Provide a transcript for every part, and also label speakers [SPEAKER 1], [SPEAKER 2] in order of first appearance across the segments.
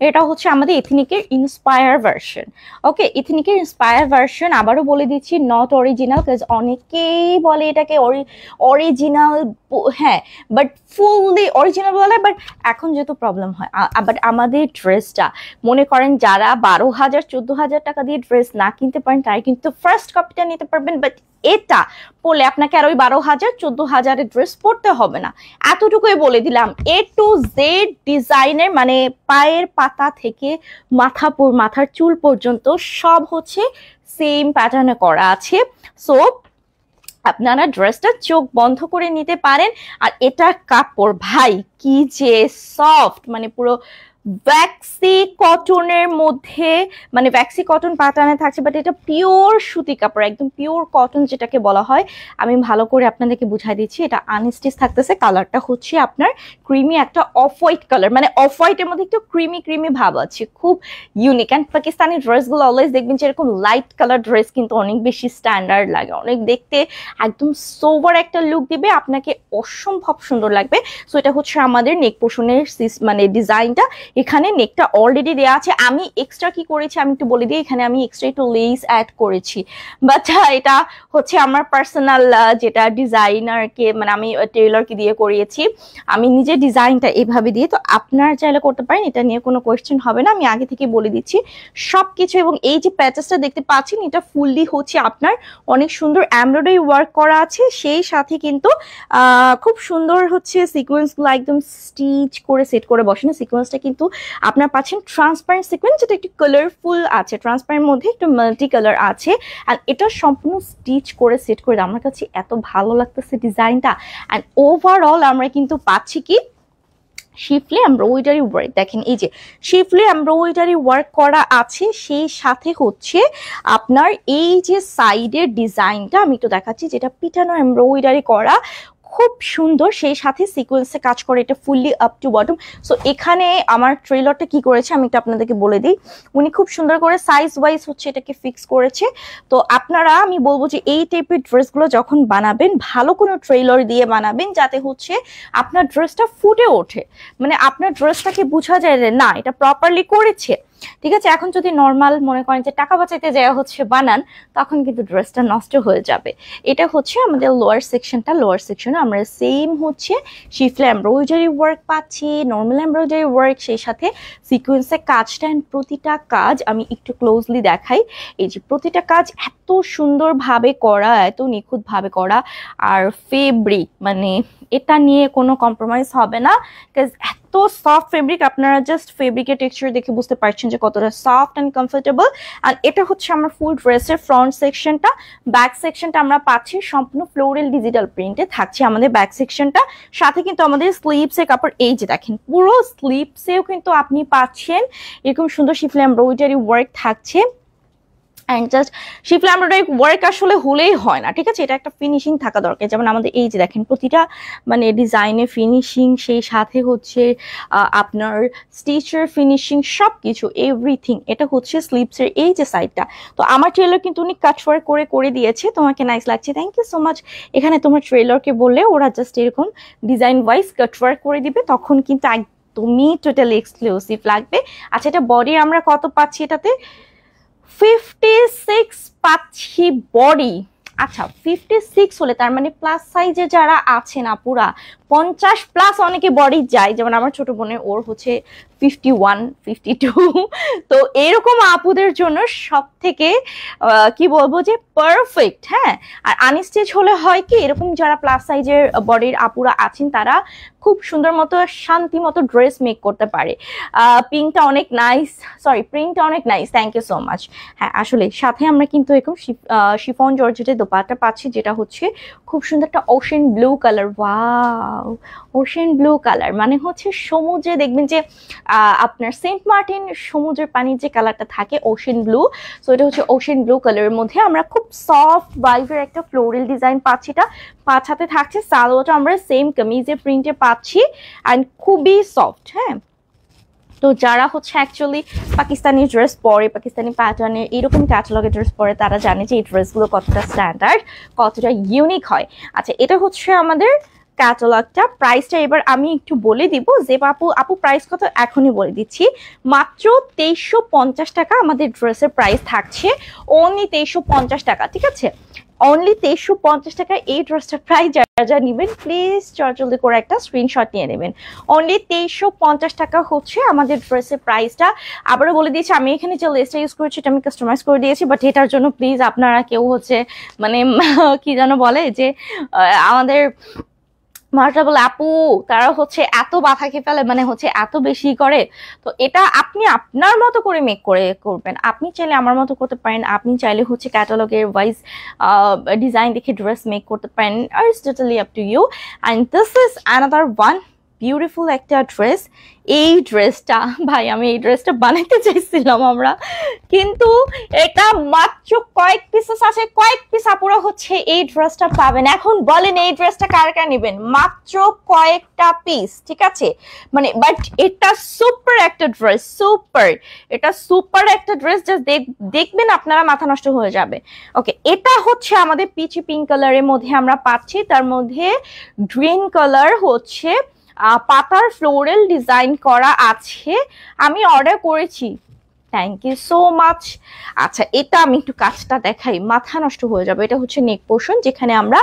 [SPEAKER 1] এটা হচ্ছে আমাদের এথনিকের ইন্সপায়ার ভার্সন। ওকে, এথনিকের ইন্সপায়ার ভার্সন আবারও বলে দিচ্ছি, নট অরিজিনাল, কাজ অনেকেই বলে এটাকে অরিজিনাল, হ্যাঁ, বাট ফুললি অরিজিনাল বলে, বাট এখন যেহেতু প্রবলেম হয়, বাট আমাদের ড্রেসটা মনে করেন যারা 12,000 14,000 টাকা দিয়ে ড্রেস না কিনতে পারেন তারা কিন্তু ফার্স্ট কপিটা নিতে পারবেন, বাট এটা পরলে আপনাকে আর ওই 12,000 14,000-এর ড্রেস পরতে হবে না। এতটুকুই বলে দিলাম। এ টু জেড ডিজাইনের, মানে পায়ের পাতা থেকে মাথার চুল পর্যন্ত সব হচ্ছে সেম প্যাটার্নে করা আছে। সো আপনারা ড্রেসটা চোখ বন্ধ করে নিতে পারেন। আর এটা কাপড় ভাই কি যে সফট, মানে পুরো ভ্যাক্সি কটনের মধ্যে, মানে ভ্যাক্সি কটন প্যাটার্নে থাকছে, বাট এটা পিওর সুতি কাপড়, একদম পিওর কটন যেটাকে বলা হয়। আমি ভালো করে আপনাদেরকে বুঝাই দিচ্ছি। এটা আনস্টিচ থাকতেছে, কালারটা হচ্ছে আপনার ক্রিমি একটা অফ হোয়াইট কালার, মানে অফ হোয়াইটের মধ্যে একটু ক্রিমি ভাব আছে, খুব ইউনিক। অ্যান্ড পাকিস্তানি ড্রেসগুলো অলওয়েজ দেখবেন যে এরকম লাইট কালার ড্রেস কিন্তু অনেক বেশি স্ট্যান্ডার্ড লাগে, অনেক দেখতে একদম সোবার একটা লুক দিবে, আপনাকে অসম্ভব সুন্দর লাগবে। সো এটা হচ্ছে আমাদের নেক পোর্শনের মানে ডিজাইনটা। এখানে নেকটা অলরেডি দেওয়া আছে। আমি এক্সট্রা কি করেছি আমি একটু বলে দিই, এখানে আমি এক্সট্রা একটু লেস অ্যাড করেছি, বাট এটা হচ্ছে আমার পার্সোনাল যেটা ডিজাইনারকে, মানে আমি টেইলরকে দিয়ে করিয়েছি। আমি নিজে ডিজাইনটা এভাবে দিয়ে, তো আপনার চাইলে করতে পারেন, এটা নিয়ে কোনো কোয়েশ্চেন হবে না, আমি আগে থেকে বলে দিচ্ছি সবকিছু। এবং এই যে প্যাচেসটা দেখতে পাচ্ছেন, এটা ফুললি হচ্ছে আপনার অনেক সুন্দর এমব্রয়ডারি ওয়ার্ক করা আছে, সেই সাথে কিন্তু খুব সুন্দর হচ্ছে সিকোয়েন্সগুলো একদম স্টিচ করে সেট করে বসানো। সিকোয়েন্সটা কিন্তু আপনার পাচ্ছেন ট্রান্সপারেন্ট সিকোয়েন্স, যেটা একটু কালারফুল আছে, ট্রান্সপারেন্ট মধ্যে একটু মাল্টি কালার আছে। আর এটা সম্পূর্ণ স্টিচ করে সেট করে, আমার কাছে এত ভালো লাগতেছে ডিজাইনটা। অ্যান্ড ওভারঅল আমরা কিন্তু পাচ্ছি কি শিফলি এমব্রয়ডারি ওয়ার্ক, দেখেন এই যে শিফলি এমব্রয়ডারি ওয়ার্ক করা আছে, সেই সাথে হচ্ছে আপনার এই যে সাইডের ডিজাইনটা আমি একটু দেখাচ্ছি, যেটা পিটানো এমব্রয়ডারি করা, খুব সুন্দর, সেই সাথে সিকোয়েন্সে কাজ করে, এটা fully up to bottom. So এখানে আমার ট্রেলরটা কি করেছে আমি একটু আপনাদেরকে বলে দিই। উনি খুব সুন্দর করে সাইজ ওয়াইজ হচ্ছে এটাকে ফিক্স করেছে। তো আপনারা, আমি বলবো যে এই টাইপের ড্রেসগুলো যখন বানাবেন, ভালো কোনো ট্রেলর দিয়ে বানাবেন, যাতে হচ্ছে আপনার ড্রেসটা ফুটে ওঠে, মানে আপনার ড্রেসটাকে বোঝা যায় যে না এটা প্রপারলি করেছে। ঠিক আছে, এখন যদি নর্মাল মনে করেন যে টাকা বাঁচাইতে যাওয়া হচ্ছে বানান, তখন কিন্তু ড্রেসটা নষ্ট হয়ে যাবে। এটা হচ্ছে আমাদের লোয়ার সেকশনটা। লোয়ার সেকশনে আমরা সেম হচ্ছে শিফলে এমব্রয়ডারি ওয়ার্ক পাচ্ছি, নর্মাল এমব্রয়ডারি ওয়ার্ক, সেই সাথে সিকোয়েন্সের কাজটা। অ্যান্ড প্রতিটা কাজ আমি একটু ক্লোজলি দেখাই, এই যে প্রতিটা কাজ এত সুন্দরভাবে করা, এত নিখুঁতভাবে করা। আর ফেব্রিক, মানে এটা নিয়ে কোনো কম্প্রোমাইজ হবে না, বিকজ এত সফট ফেব্রিক, আপনারা জাস্ট ফেব্রিকের টেক্সচার দেখে বুঝতে পারছেন যে কতটা সফট অ্যান্ড কমফোর্টেবল। আর এটা হচ্ছে আমার ফুল ড্রেসের ফ্রন্ট সেকশনটা। ব্যাক সেকশনটা আমরা পাচ্ছি সম্পূর্ণ ফ্লোরাল ডিজিটাল প্রিন্টে থাকছে আমাদের ব্যাক সেকশনটা। সাথে কিন্তু আমাদের স্লিভসের কাপড়, এই যে দেখেন পুরো স্লিভসেও কিন্তু আপনি পাচ্ছেন এরকম সুন্দর শিফলি এমব্রয়ডারি ওয়ার্ক থাকছে। অ্যান্ড জাস্ট শিফলি এমব্রয়ডারি ওয়ার্ক আসলে হলেই হয় না, ঠিক আছে, এটা একটা ফিনিশিং থাকা দরকার। যেমন আমাদের এই যে দেখেন প্রতিটা মানে ডিজাইনের ফিনিশিং, সেই সাথে হচ্ছে আপনার স্টিচের ফিনিশিং, সব কিছু এভরিথিং। এটা হচ্ছে স্লিভসের এই যে সাইডটা। তো আমার ট্রেলার কিন্তু উনি কাট ওয়ার্ক করে দিয়েছে, তোমাকে নাইস লাগছে, থ্যাংক ইউ সো মাচ। এখানে তোমার ট্রেলারকে বললে ওরা জাস্ট এরকম ডিজাইন ওয়াইজ কাট ওয়ার্ক করে দিবে, তখন কিন্তু একদমই টোটালি এক্সক্লুসিভ লাগবে। আচ্ছা, এটা বডি আমরা কত পাচ্ছি এটাতে? 56 পাচ্ছি বডি। আচ্ছা, 56 হলে তার মানে প্লাস সাইজে যারা আছেন আপুরা, 50+ অনেকে বডি যায়, যেমন আমার ছোট বোনের, ওর হচ্ছে 51 52। তো এরকম আপুদের জন্য সব থেকে কি বলবো যে পারফেক্ট। হ্যাঁ, আর আনস্টিচ হলে হয় কি, এরকম যারা প্লাস সাইজের বডির আপুরা আছেন তারা খুব সুন্দর মতো শান্তি মতো ড্রেস মেক করতে পারে। পিঙ্কটা অনেক নাইস, সরি প্রিন্টটা অনেক nice, thank you so much. হ্যাঁ, আসলে সাথে আমরা কিন্তু এরকম শিফন জর্জেটের দোপাট্টা পাচ্ছি, যেটা হচ্ছে খুব সুন্দর একটা ocean blue colour. Wow, ocean blue colour মানে হচ্ছে সমুদ্রে দেখবেন যে আপনার সেন্ট মার্টিন সমুদ্রের পানির যে কালারটা থাকে ওশেন ব্লু। সো এটা হচ্ছে ওশেন ব্লু কালারের মধ্যে আমরা খুব সফট ভাইবের একটা ফ্লোরাল ডিজাইন পাচ্ছি। এটা পাঁচ হাতে থাকছে, সালোয়ারটা আমরা সেম কামিজের প্রিন্টে পাচ্ছি অ্যান্ড খুবই সফট। হ্যাঁ, তো যারা হচ্ছে অ্যাকচুয়ালি পাকিস্তানি ড্রেস পরে, পাকিস্তানি প্যাটার্নের এরকম ক্যাটালগের ড্রেস পরে, তারা জানে যে এই ড্রেসগুলো কতটা স্ট্যান্ডার্ড, কতটা ইউনিক হয়। আচ্ছা, এটা হচ্ছে আমাদের ক্যাটালগটা। প্রাইসটা এবার আমি একটু বলে দিব যে আপু প্রাইস কত, এখনই বলে দিচ্ছি। মাত্র 2350 টাকা আমাদের ড্রেসের প্রাইস থাকছে, অনলি 2350 টাকা, ঠিক আছে? অনলি 2350 টাকা এই ড্রেসটার প্রাইস। যারা নেবেন প্লিজ জলদি করে একটা স্ক্রিনশট নিয়ে নেবেন। অনলি 2350 টাকা হচ্ছে আমাদের ড্রেসের প্রাইসটা। আবারও বলে দিয়েছি, আমি এখানে যে লেসটা ইউজ করেছি এটা আমি কাস্টমাইজ করে দিয়েছি, বাট এটার জন্য প্লিজ আপনারা কেউ হচ্ছে মানে কি যেন বলে যে আমাদের মার্টা বলে আপু তারা হচ্ছে এত মাথা খেয়ে ফেলে, মানে হচ্ছে এত বেশি করে। তো এটা আপনি আপনার মতো করে মেক করে করবেন। আপনি চাইলে আমার মতো করতে পারেন, আপনি চাইলে হচ্ছে ক্যাটালগের ওয়াইজ ডিজাইন দেখে ড্রেস মেক করতে পারেন, আর it's totally up to you. And this is another one beautiful একটা ড্রেস। এই ড্রেসটা ভাই আমি এই ড্রেসটা বানাইতে চাইছিলাম আমরা, কিন্তু এটা মাত্র কয়েক পিসেস আছে, কয়েক পিস আপুরা হচ্ছে এই ড্রেসটা পাবেন। এখন বলেন এই ড্রেসটা কার কার নেবেন? মাত্র কয়েকটা পিস, ঠিক আছে? মানে বাট এটা সুপার একটা ড্রেস, সুপার, এটা সুপার একটা ড্রেস, জাস্ট দেখবেন আপনারা মাথা নষ্ট হয়ে যাবে। ওকে, এটা হচ্ছে আমাদের পিচি পিঙ্ক কালারের মধ্যে আমরা পাচ্ছি, তার মধ্যে গ্রিন কালার হচ্ছে পাতার ফ্লোরাল ডিজাইন করা আছে। আমি অর্ডার করেছি, থ্যাংক ইউ সো মাচ। আচ্ছা, এটা আমি একটু কাজটা দেখাই, মাথা নষ্ট হয়ে যাবে। এটা হচ্ছে নেক পোর্শন, যেখানে আমরা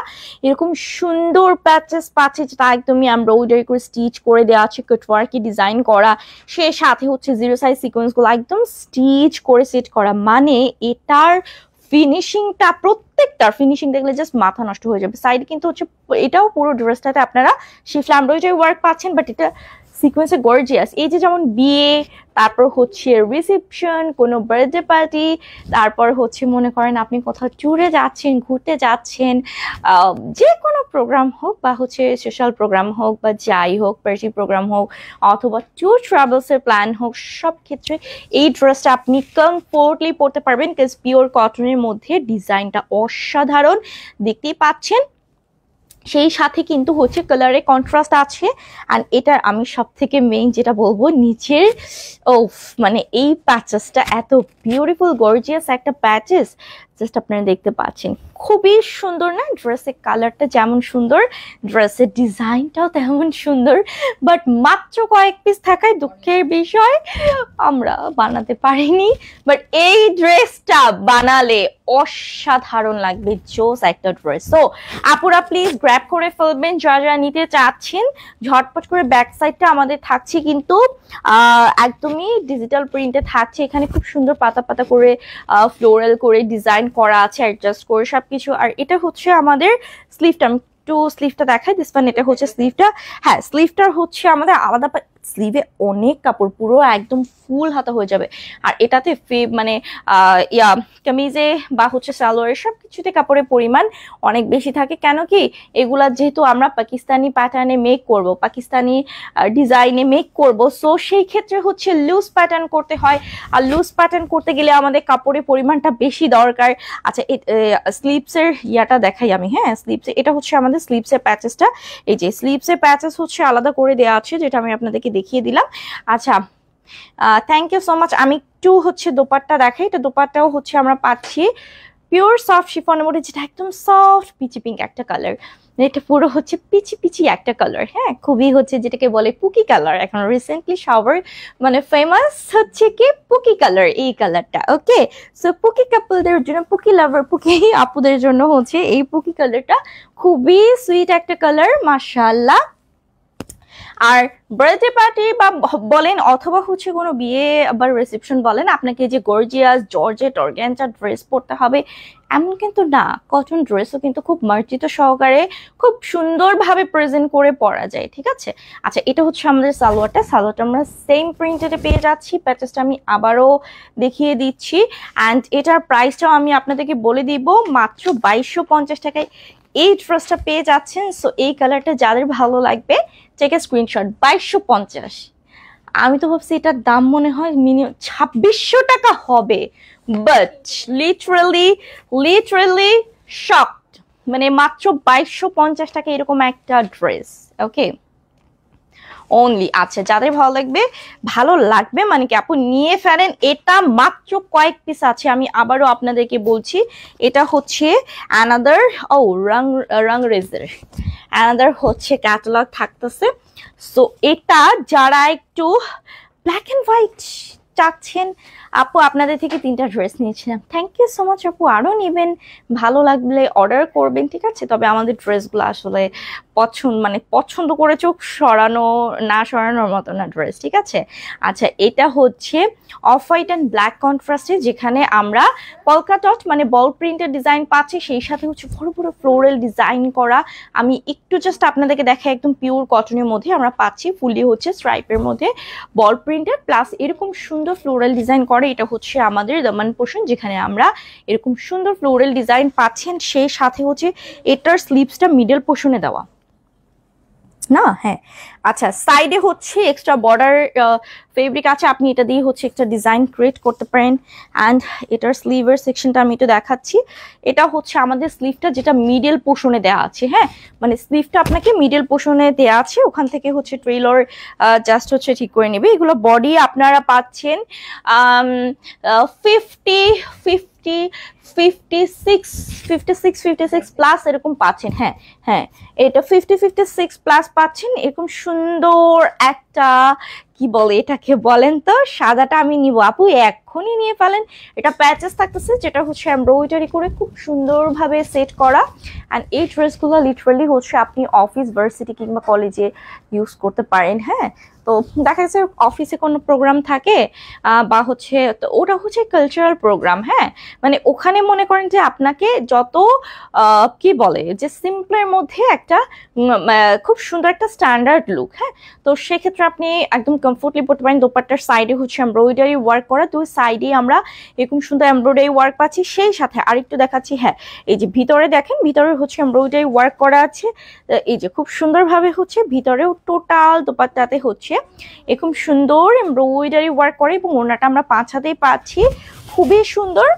[SPEAKER 1] এরকম সুন্দর প্যাচেস পাচ্ছি, যেটা একদমই এমব্রয়ডারি করে স্টিচ করে দেওয়া আছে, কাটওয়ার্কি ডিজাইন করা, সে সাথে হচ্ছে জিরো সাইজ সিকোয়েন্সগুলো একদম স্টিচ করে সেট করা। মানে এটার ফিনিশিংটা, প্রত্যেকটার ফিনিশিং দেখলে জাস্ট মাথা নষ্ট হয়ে যাবে। সাইড কিন্তু হচ্ছে এটাও পুরো ড্রেসটাতে আপনারা শিফট এমব্রয়ডারি ওয়ার্ক পাচ্ছেন, বাট এটা সিকোয়েন্সে গর্জিয়াস। এই যে যেমন বিয়ে, তারপর হচ্ছে রিসেপশন, কোনো বার্থডে পার্টি, তারপর হচ্ছে মনে করেন আপনি কোথাও ট্যুরে যাচ্ছেন, ঘুরতে যাচ্ছেন, যে কোনো প্রোগ্রাম হোক বা হচ্ছে সোশ্যাল প্রোগ্রাম হোক বা যাই হোক, পার্টি প্রোগ্রাম হোক অথবা ট্যুর ট্রাভেলসের প্ল্যান হোক, সব ক্ষেত্রে এই ড্রেসটা আপনি কমফোর্টলি পরতে পারবেন, বিকজ পিওর কটনের মধ্যে ডিজাইনটা অসাধারণ দেখতেই পাচ্ছেন। সেই সাথে কিন্তু হচ্ছে কালারে কন্ট্রাস্ট আছে। অ্যান্ড এটার আমি সব থেকে মেইন যেটা বলবো, নিচের মানে এই প্যাচেসটা এত বিউটিফুল গর্জিয়াস একটা প্যাচেস, জাস্ট আপনারা দেখতে পাচ্ছেন, খুবই সুন্দর না? ড্রেসের কালারটা যেমন সুন্দর, ড্রেসের ডিজাইনটাও তেমন সুন্দর, বাট মাত্র কয়েক পিস থাকায় দুঃখের বিষয় আমরা বানাতে পারিনি। বাট এই ড্রেসটা বানালে অসাধারণ লাগবে, জোস একটা ড্রেস। সো আপুরা প্লিজ গ্র্যাব করে ফেলবেন যারা নিতে চাচ্ছেন, ঝটপট করে। ব্যাক সাইডটা আমাদের থাকছে কিন্তু একদমই ডিজিটাল প্রিন্টে থাকছে, এখানে খুব সুন্দর পাতা পাতা করে ফ্লোরাল করে ডিজাইন করা আছে, অ্যাডজাস্ট করে সবকিছু। আর এটা হচ্ছে আমাদের স্লিভটা, আমি একটু স্লিভটা দেখাই। দিস ওয়ান, এটা হচ্ছে স্লিভটা। হ্যাঁ, স্লিভটার হচ্ছে আমাদের আলাদা, স্লিভে অনেক কাপড়, পুরো একদম ফুল হাতা হয়ে যাবে। আর এটাতে মানে কামিজে বা হচ্ছে সালোয়ারের সব কিছুতে কাপড়ের পরিমাণ অনেক বেশি থাকে। কেন কি, এগুলা যেহেতু আমরা পাকিস্তানি প্যাটার্নে মেক করব, পাকিস্তানি ডিজাইনে মেক করব, সো সেই ক্ষেত্রে হচ্ছে লুজ প্যাটার্ন করতে হয়। আর লুজ প্যাটার্ন করতে গেলে আমাদের কাপড়ের পরিমাণটা বেশি দরকার। আচ্ছা, স্লিভসের ইয়াটা দেখাই আমি। হ্যাঁ, স্লিভস, এটা হচ্ছে আমাদের স্লিভসের প্যাচেসটা। এই যে স্লিভসের প্যাচেস হচ্ছে আলাদা করে দেওয়া আছে, যেটা আমি আপনাদেরকে দেখিয়ে দিলাম। আচ্ছা, থ্যাংক ইউ সো মাচ। আমি একটু হচ্ছে দোপাট্টা দেখাই। এটা দোপাট্টাও হচ্ছে আমরা পাচ্ছি পিওর সফট শিফনের মধ্যে, যেটা একদম সফট পিচি পিঙ্ক একটা কালার। এটা পুরো হচ্ছে পিচি পিচি একটা কালার। হ্যাঁ, খুবই হচ্ছে যেটাকে বলে পুকি কালার। এখন রিসেন্টলি সবার মানে ফেমাস হচ্ছে কি পুকি কালার, এই কালারটা। ওকে, সো পুকি কাপলদের জন্য, পুকি লাভার, পুকি আপুদের জন্য হচ্ছে এই পুকি কালারটা খুবই সুইট একটা কালার, মাশাআল্লাহ। আর বার্থডে পার্টি বা বলেন অথবা হচ্ছে কোনো বিয়ে বা রিসেপশন বলেন, আপনাকে যে গর্জিয়াস জর্জেট অর্গানজা ড্রেস পরতে হবে এমন কিন্তু না। কটন ড্রেসও কিন্তু খুব মার্জিত সহকারে খুব সুন্দরভাবে প্রেজেন্ট করে পরা যায়, ঠিক আছে? আচ্ছা, এটা হচ্ছে আমাদের সালোয়ারটা। সালোয়ারটা আমরা সেম প্রিন্টেডে পেয়ে যাচ্ছি। প্যাচেসটা আমি আবারও দেখিয়ে দিচ্ছি। অ্যান্ড এটার প্রাইসটাও আমি আপনাদেরকে বলে দিব, মাত্র 2250 টাকায় এই ড্রেসটা পেয়ে যাচ্ছেন। সো এই কালারটা যাদের ভালো লাগবে চেক স্ক্রিনশট। 2250। আমি তো ভাবছি এটার দাম মনে হয় মিনিমাম 2600 টাকা হবে, বাট লিটারালি শকড। মানে মাত্র 2250 টাকা এরকম একটা ড্রেস। ওকে, অনলি। আচ্ছা, যাদের ভালো লাগবে মানে কি আপু নিয়ে ফেলেন। এটা মাত্র কয়েক পিস আছে, আমি আবারও আপনাদেরকে বলছি। এটা হচ্ছে অ্যানাদার রং রেজার, অ্যানাদার হচ্ছে ক্যাটালগ থাকতেছে। সো এটা যারা একটু ব্ল্যাক অ্যান্ড হোয়াইট চাচ্ছেন আপু, আপনাদের থেকে 3টা ড্রেস নিয়েছিলাম। থ্যাংক ইউ সো মাচ আপু, আরও নেবেন, ভালো লাগলে অর্ডার করবেন, ঠিক আছে? তবে আমাদের ড্রেসগুলো আসলে পছন্দ করে চোখ সরানোর মতো না ড্রেস, ঠিক আছে? আচ্ছা, এটা হচ্ছে অফ হোয়াইট অ্যান্ড ব্ল্যাক কন্ট্রাস্টে, যেখানে আমরা পলকা ডট মানে বল প্রিন্টের ডিজাইন পাচ্ছি, সেই সাথে হচ্ছে বড় বড় ফ্লোরাল ডিজাইন করা। আমি একটু জাস্ট আপনাদেরকে দেখাই, একদম পিওর কটনের মধ্যে আমরা পাচ্ছি, ফুলি হচ্ছে স্ট্রাইপের মধ্যে বল প্রিন্টের, প্লাস এরকম সুন্দর ফ্লোরাল ডিজাইন করে। এটা হচ্ছে আমাদের দামান পোর্শন, যেখানে আমরা এরকম সুন্দর ফ্লোরাল ডিজাইন পাচ্ছেন। সেই সাথে হচ্ছে এটার স্লিভসটা মিডল পোর্শনে দেওয়া না, হ্যাঁ। আচ্ছা, সাইডে হচ্ছে এক্সট্রা বর্ডার ফেব্রিক আছে, আপনি এটা দিয়ে হচ্ছে একটা ডিজাইন ক্রিয়েট করতে পারেন। অ্যান্ড এটার স্লিভের সেকশনটা আমি একটু দেখাচ্ছি। এটা হচ্ছে আমাদের স্লিভটা, যেটা মিডল পোর্শনে দেওয়া আছে, হ্যাঁ, মানে স্লিভটা আপনাকে মিডল পোর্শনে দেওয়া আছে, ওখান থেকে হচ্ছে ট্রেইলর জাস্ট হচ্ছে ঠিক করে নেবে। এগুলো বডি আপনারা পাচ্ছেন 56 প্লাস এরকম পাচ্ছেন, হ্যাঁ হ্যাঁ, এটা 56 প্লাস পাচ্ছেন। এরকম সুন্দর একটা কি বলে এটাকে বলেন তো, সাদাটা আমি নিব আপু, এখনই নিয়ে ফেলেন। এটা প্যাচেস থাকতেছে, যেটা হচ্ছে এমব্রয়ডারি করে খুব সুন্দরভাবে সেট করা। অ্যান্ড এই ড্রেসগুলো লিটারালি হচ্ছে আপনি অফিস, ভার্সিটি কিংবা কলেজে ইউজ করতে পারেন, হ্যাঁ। তো দেখা যাচ্ছে অফিসে কোনো প্রোগ্রাম থাকে বা হচ্ছে, তো ওটা হচ্ছে কালচারাল প্রোগ্রাম, হ্যাঁ, মানে ওখানে মনে করেন যে আপনাকে যত কি বলে যে সিম্পলের মধ্যে একটা খুব সুন্দর একটা স্ট্যান্ডার্ড লুক, হ্যাঁ। তো সেক্ষেত্রে আপনি একদম কমফোর্টলি পড়তে পারেন। দোপাট্টার সাইডে হচ্ছে এমব্রয়ডারি ওয়ার্ক করা, দুই সাইডে আমরা এরকম সুন্দর এমব্রয়ডারি ওয়ার্ক পাচ্ছি। সেই সাথে আরেকটু দেখাচ্ছি, হ্যাঁ, এই যে ভিতরে দেখেন, ভিতরে হচ্ছে এমব্রয়ডারি ওয়ার্ক করা আছে, এই যে খুব সুন্দরভাবে হচ্ছে ভিতরেও টোটাল দোপাট্টাতে হচ্ছে এরকম সুন্দর এমব্রয়ডারি ওয়ার্ক করে, এবং ওনাটা আমরা 5 হাতেই পাচ্ছি, খুবই সুন্দর।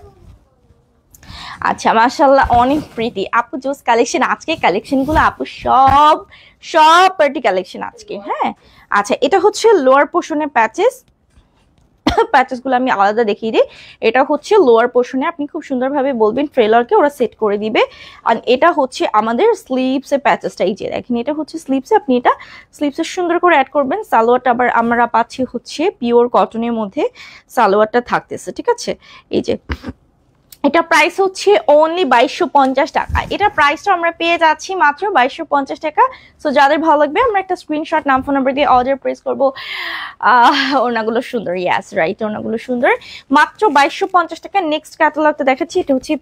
[SPEAKER 1] আচ্ছা, মাশাআল্লাহ, অনেক প্রিটি আপু, জোস কালেকশন আজকে, কালেকশনগুলো আপু সব পার্টি কালেকশন আজকে, হ্যাঁ। আচ্ছা, এটা হচ্ছে লোয়ার পোর্শনের প্যাচেসগুলো আমি আলাদা দেখিয়ে দিই। এটা হচ্ছে লোয়ার পোর্শনে, আপনি খুব সুন্দরভাবে বলবেন ট্রেলারকে, ওরা সেট করে দিবে। আর এটা হচ্ছে আমাদের স্লিভসের প্যাচেসটা, এই যে দেখেন, এটা হচ্ছে স্লিভসে, আপনি এটা স্লিভসে সুন্দর করে অ্যাড করবেন। সালোয়ারটা আবার আমরা পাচ্ছি হচ্ছে পিওর কটনের মধ্যে সালোয়ারটা থাকতেছে, ঠিক আছে? এই যে এটা প্রাইস হচ্ছে অনলি 2250 টাকা। এটা প্রাইসটা আমরা পেয়ে যাচ্ছি মাত্র 2250 টাকা। সো যাদের ভালো লাগবে, আমরা একটা স্ক্রিনশট, নাম, ফোন নাম্বার দিয়ে অর্ডার প্রেস করবো। ওনাগুলো সুন্দর, ইয়াস রাইট, ওনাগুলো সুন্দর, মাত্র 2250 টাকা। নেক্সট ক্যাটালগটা দেখাচ্ছি, এটা হচ্ছে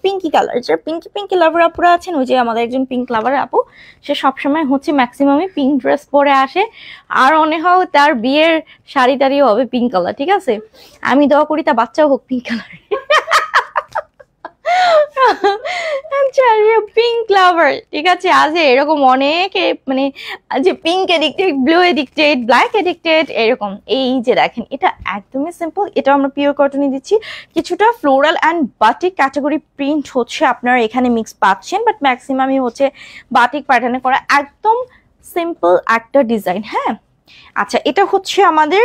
[SPEAKER 1] পিঙ্কি কালার। যারা পিঙ্কি লাভার আপুরা আছেন, ওই যে আমাদের একজন পিঙ্ক লাভার আপু, সে সবসময় হচ্ছে ম্যাক্সিমামই পিঙ্ক ড্রেস পরে আসে, আর মনে হয় তার বিয়ের শাড়ি টাড়িও হবে পিঙ্ক কালার, ঠিক আছে? আমি দোয়া করি তার বাচ্চাও হোক পিঙ্ক কালার। পিঙ্ক লাভার, ঠিক আছে, আছে এরকম অনেকে, মানে যে pink addicted, blue addicted, black addicted, এরকম। এই যে দেখেন, এটা একদমই সিম্পল, এটা আমরা পিওর কটনে দিচ্ছি। কিছুটা floral and batik category print হচ্ছে আপনারা এখানে মিক্স পাচ্ছেন, বাট ম্যাক্সিমামই হচ্ছে বাটিক প্যাটার্নে করা, একদম সিম্পল একটা ডিজাইন, হ্যাঁ। আচ্ছা, এটা হচ্ছে আমাদের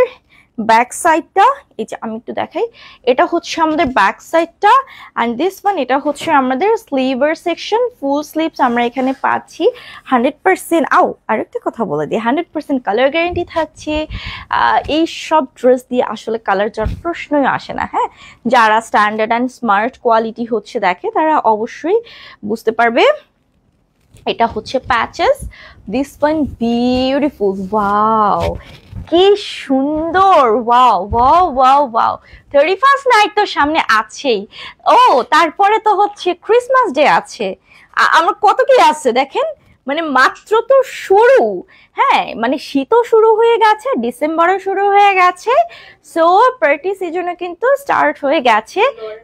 [SPEAKER 1] ব্যাক সাইডটা, এই যে আমি একটু দেখাই, এটা হচ্ছে আমাদের ব্যাক সাইডটা। অ্যান্ড দিস ওয়ান, এটা হচ্ছে আমাদের স্লিভের সেকশন, ফুল স্লিভস আমরা এখানে পাচ্ছি 100%। আরেকটা কথা বলে দিই, 100% কালার গ্যারেন্টি থাকছে। এই সব ড্রেস দিয়ে আসলে কালার যাওয়ার প্রশ্নই আসে না, হ্যাঁ। যারা স্ট্যান্ডার্ড অ্যান্ড স্মার্ট কোয়ালিটি হচ্ছে দেখে, তারা অবশ্যই বুঝতে পারবে। এটা হচ্ছে patches, this one beautiful, wow কি সুন্দর, wow wow wow wow. 31st night তো সামনে আছেই, ও তারপরে তো হচ্ছে ক্রিসমাস ডে আছে, আমার কত কি আছে দেখেন, মানে মাত্র তো শুরু, হ্যাঁ, মানে শীতও শুরু হয়ে গেছে, ডিসেম্বরও শুরু হয়ে গেছে। সো পার্টি সিজনে কিন্তু স্টার্ট হয়ে গেছে,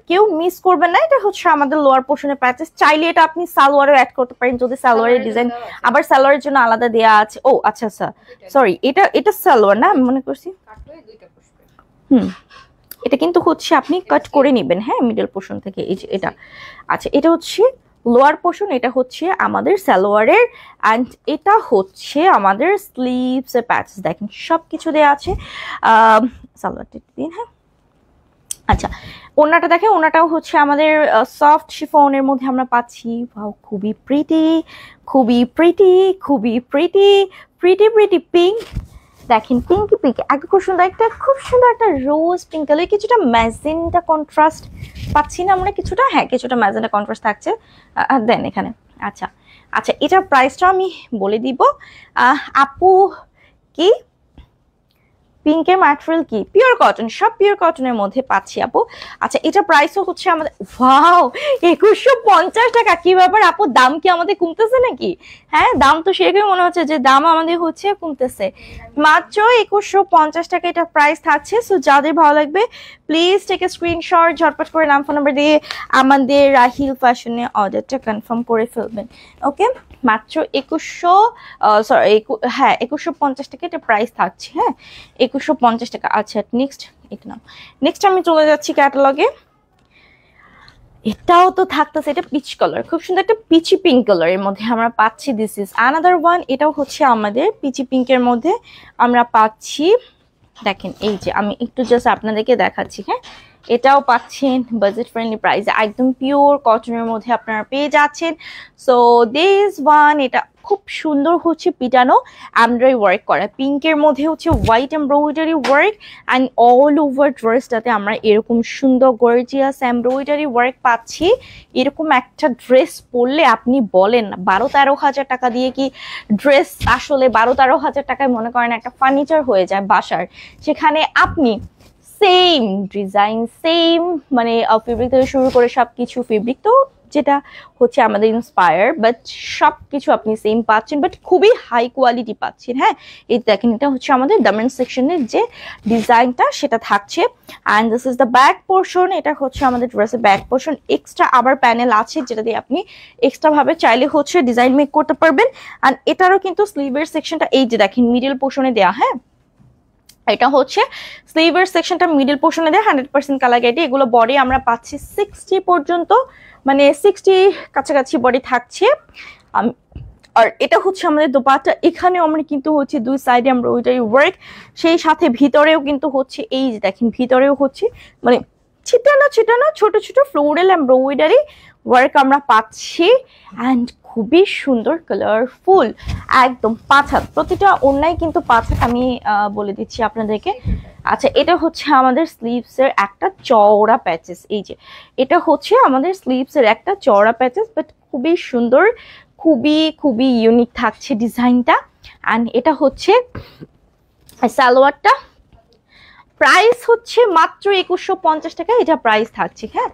[SPEAKER 1] কেউ মিস করবেন না। এটা হচ্ছে আমাদের লোয়ার পোর্শনের প্যাচেস, চাইলে এটা আপনি সালোয়ারও অ্যাড করতে পারেন, যদি সালোয়ারের ডিজাইন, আবার সালোয়ারের জন্য আলাদা দেয়া আছে। ও আচ্ছা আচ্ছা, সরি, এটা সালোয়ার না, আমি মনে করছি। এটা কিন্তু হচ্ছে আপনি কাট করে নেবেন, হ্যাঁ, মিডল পোর্শন থেকে, এই যে এটা। আচ্ছা, এটা হচ্ছে লোয়ার পোর্শন, এটা হচ্ছে আমাদের সালোয়ারের, অ্যান্ড এটা হচ্ছে আমাদের স্লিভসের প্যাচেস। দেখেন সব কিছু দেওয়া আছে। সালোয়ারটা দিন, হ্যাঁ। আচ্ছা, ওড়নাটা দেখে, ওড়নাটাও হচ্ছে আমাদের সফট শিফনের মধ্যে আমরা পাচ্ছি। ওয়াও, খুবই প্রিটি, খুবই প্রিটি, খুবই প্রিটি, প্রিটি প্রিটি পিঙ্ক। দেখেন পিঙ্কি পিঙ্ক, একদম খুব সুন্দর একটা, খুব সুন্দর একটা রোজ পিঙ্ক কালার, কিছুটা ম্যাজেন্টা কন্ট্রাস্ট পাচ্ছি না আমরা, কিছুটা, হ্যাঁ কিছুটা ম্যাজেন্টা কন্ট্রাস্ট থাকছে দেন এখানে। আচ্ছা আচ্ছা, এটার প্রাইসটা আমি বলে দিব। আপু কি পিঙ্কের ম্যাটেরিয়াল কি? পিওর কটন, সব পিওর কটনের মধ্যে পাচ্ছি আপু। আচ্ছা, এটা প্রাইসও হচ্ছে আমাদের, ওয়াও 2150 টাকা। কি ব্যাপার আপু, দাম কি আমাদের কমতেছে নাকি? হ্যাঁ, দাম তো সেরকমই মনে হচ্ছে যে দাম আমাদের হচ্ছে কমতেছে। মাত্র 2150 টাকা এটা প্রাইস থাকছে। সো যাদের ভালো লাগবে প্লিজ টেক এ স্ক্রিনশট, ঝটপট করে নাম ফোন নাম্বার দিয়ে আমাদের রাহিল ফ্যাশনে অর্ডারটা কনফার্ম করে ফেলবেন। ওকে, মাত্র 2150 টাকা এটা প্রাইস থাকছে। হ্যাঁ, 2150 টাকা। আচ্ছা, নেক্সট এটা নাও। নেক্সট আমি চলে যাচ্ছি ক্যাটালগে। এটাও তো থাকতেছে, এটা পিচ কালার, খুব সুন্দর একটা পিচি পিঙ্ক কালারের মধ্যে আমরা পাচ্ছি। This is another one. এটাও হচ্ছে আমাদের পিচি পিঙ্কের মধ্যে আমরা পাচ্ছি। দেখেন এই যে আমি একটু জাস্ট আপনাদেরকে দেখাচ্ছি। হ্যাঁ, এটাও পাচ্ছেন বাজেট ফ্রেন্ডলি প্রাইসে, একদম পিওর কটনের মধ্যে আপনারা পেয়ে যাচ্ছেন। সো দিস ওয়ান, এটা খুব সুন্দর হচ্ছে পিটানো এমব্রয়ডারি ওয়ার্ক করা, পিঙ্কের মধ্যে হচ্ছে white embroidery work, and all over ড্রেসটাতে আমরা এরকম সুন্দর গর্জিয়াস এমব্রয়ডারি ওয়ার্ক পাচ্ছি। এরকম একটা ড্রেস পরলে আপনি বলেন 12-13 হাজার টাকা দিয়ে কি ড্রেস আসলে 12-13 হাজার টাকায় মনে করেন একটা ফার্নিচার হয়ে যায় বাসার, সেখানে আপনি সেম ডিজাইন, সেম মানে ফেব্রিক থেকে শুরু করে সব কিছু, ফেব্রিক তো যেটা হচ্ছে আমাদের ইন্সপায়ার, বাট সব কিছু আপনি সেম পাচ্ছেন, বাট খুবই হাই কোয়ালিটি পাচ্ছেন। হ্যাঁ, এই দেখেন এটা হচ্ছে আমাদের দামেন সেকশনের যে ডিজাইনটা সেটা থাকছে। And this is the back portion. এটা হচ্ছে আমাদের ড্রেসের ব্যাক পোর্শন। এক্সট্রা আবার প্যানেল আছে যেটা দিয়ে আপনি এক্সট্রা ভাবে চাইলে হচ্ছে ডিজাইন মেক করতে পারবেন। অ্যান্ড এটারও কিন্তু স্লিভের সেকশনটা এই যে দেখেন মিডল পোর্শনে দেওয়া। হ্যাঁ, এটা হচ্ছে স্লিভের সেকশনটা মিডল পোর্শনে দেয় 100% কালার গ্যারান্টি। এগুলো বডি আমরা পাচ্ছি 60 পর্যন্ত, মানে 60 কাছাকাছি বডি থাকছে। আর এটা হচ্ছে আমাদের দোপাট্টা। এখানেও আমরা কিন্তু হচ্ছে দুই সাইডে এমব্রয়ডারি ওয়ার্ক, সেই সাথে ভিতরেও কিন্তু হচ্ছে এই যে দেখেন ভিতরেও হচ্ছে মানে ছিটানো ছিটানো ছোট ছোট ফ্লোরাল এমব্রয়ডারি ওয়ার্ক আমরা পাচ্ছি। অ্যান্ড খুবই সুন্দর, কালারফুল, একদম 5 হাত, প্রতিটা ওড়নাই কিন্তু 5 হাত, আমি বলে দিচ্ছি আপনাদেরকে। আচ্ছা, এটা হচ্ছে আমাদের স্লিভসের একটা চওড়া প্যাচেস। এই যে এটা হচ্ছে আমাদের স্লিভসের একটা চওড়া প্যাচেস, বাট খুবই সুন্দর, খুবই খুবই ইউনিক থাকছে ডিজাইনটা। অ্যান্ড এটা হচ্ছে সালোয়ারটা, প্রাইস হচ্ছে মাত্র 2150 টাকা এটা প্রাইস থাকছে। হ্যাঁ,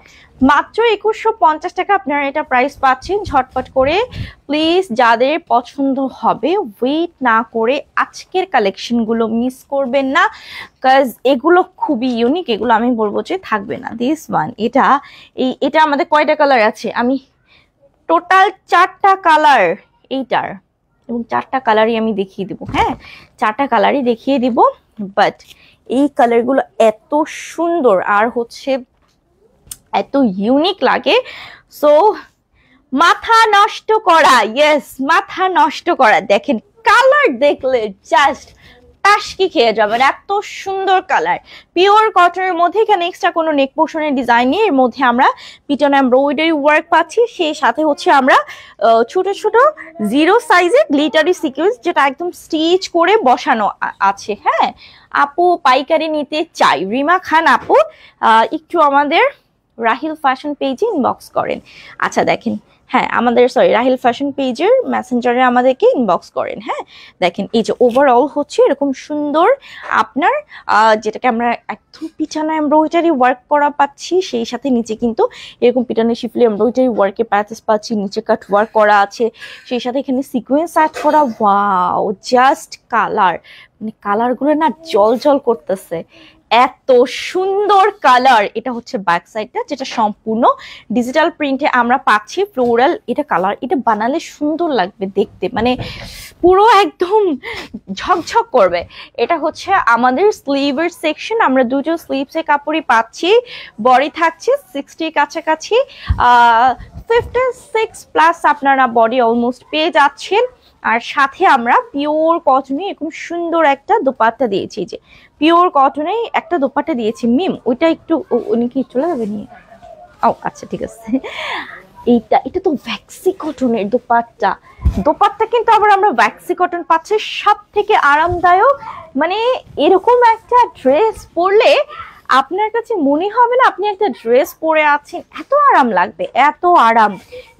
[SPEAKER 1] মাত্র 2150 টাকা আপনারা এটা প্রাইস পাচ্ছেন। ঝটপট করে প্লিজ, যাদের পছন্দ হবে ওয়েট না করে আজকের কালেকশনগুলো মিস করবেন না, কাজ এগুলো খুবই ইউনিক, এগুলো আমি বলবো যে থাকবে না। দিস ওয়ান, এটা আমাদের কয়টা কালার আছে, আমি টোটাল 4টা কালার এইটার, এবং 4টা কালারই আমি দেখিয়ে দিব। হ্যাঁ, 4টা কালারই দেখিয়ে দিব, বাট এই কালারগুলো এত সুন্দর আর হচ্ছে এত ইউনিক লাগে। সো মাথা নষ্ট করা, ইয়েস মাথা নষ্ট করা। দেখেন কালার দেখলে জাস্ট টাসকি খেয়ে যাবেন, এত সুন্দর কালার, পিওর কটনের মধ্যে। এখানে এক্সট্রা কোনো নেক পোর্শনের ডিজাইন নেই, এর মধ্যে আমরা পিটন এমব্রয়ডারি ওয়ার্ক পাচ্ছি, সেই সাথে হচ্ছে আমরা ছোট ছোট 0 সাইজের গ্লিটারি সিকোয়েন্স যেটা একদম স্টিচ করে বসানো আছে। হ্যাঁ, আপু পাইকারি নিতে চাই, রিমা খান আপু একটু আমাদের রাহিল ফ্যাশন পেজে ইনবক্স করেন। আচ্ছা দেখেন, হ্যাঁ আমাদের রাহিল ফ্যাশন পেজের মেসেঞ্জারে আমাদেরকে ইনবক্স করেন। হ্যাঁ, দেখেন এই যে ওভারঅল হচ্ছে এরকম সুন্দর আপনার যেটাকে আমরা একদম পিটানো এমব্রয়ডারি ওয়ার্ক করা পাচ্ছি, সেই সাথে নিচে কিন্তু এরকম পিটানো শিফলি এমব্রয়ডারি ওয়ার্কের প্যাচেস পাচ্ছি, নিচে কাট ওয়ার্ক করা আছে, সেই সাথে এখানে সিকোয়েন্স অ্যাড করা। ওয়াও, জাস্ট কালার, মানে কালারগুলো না জল জল করতেছে, এত সুন্দর কালার। এটা হচ্ছে ব্যাক সাইডটা যেটা সম্পূর্ণ ডিজিটাল প্রিন্টে আমরা পাচ্ছি, ফ্লোরাল। এটা কালার, এটা বানালে সুন্দর লাগবে দেখতে, মানে পুরো একদম ঝকঝক করবে। এটা হচ্ছে আমাদের স্লিভের সেকশন, আমরা দুটো স্লিভসের কাপড়ই পাচ্ছি, বডি থাকছে 60 কাছাকাছি, 56 প্লাস আপনারা বডি অলমোস্ট পেয়ে যাচ্ছেন। আর সাথে আমরা পিওর কটনে এরকম সুন্দর একটা দোপাট্টা দিয়েছি, যে পিওর কটনে একটা দোপাট্টা দিয়েছি। মিম ওইটা একটু উনি কি চলে যাবে নিয়ে? ও আচ্ছা ঠিক আছে। এটা তো ভ্যাক্সি কটনের দোপাট্টা। দোপাট্টা কিন্তু আবার আমরা ভ্যাক্সি কটন পাচ্ছি, সব থেকে আরামদায়ক। মানে এরকম একটা ড্রেস পরলে আপনার কাছে মনে হবে না আপনি একটা ড্রেস পরে আছেন, এত আরাম লাগবে, এত আরাম।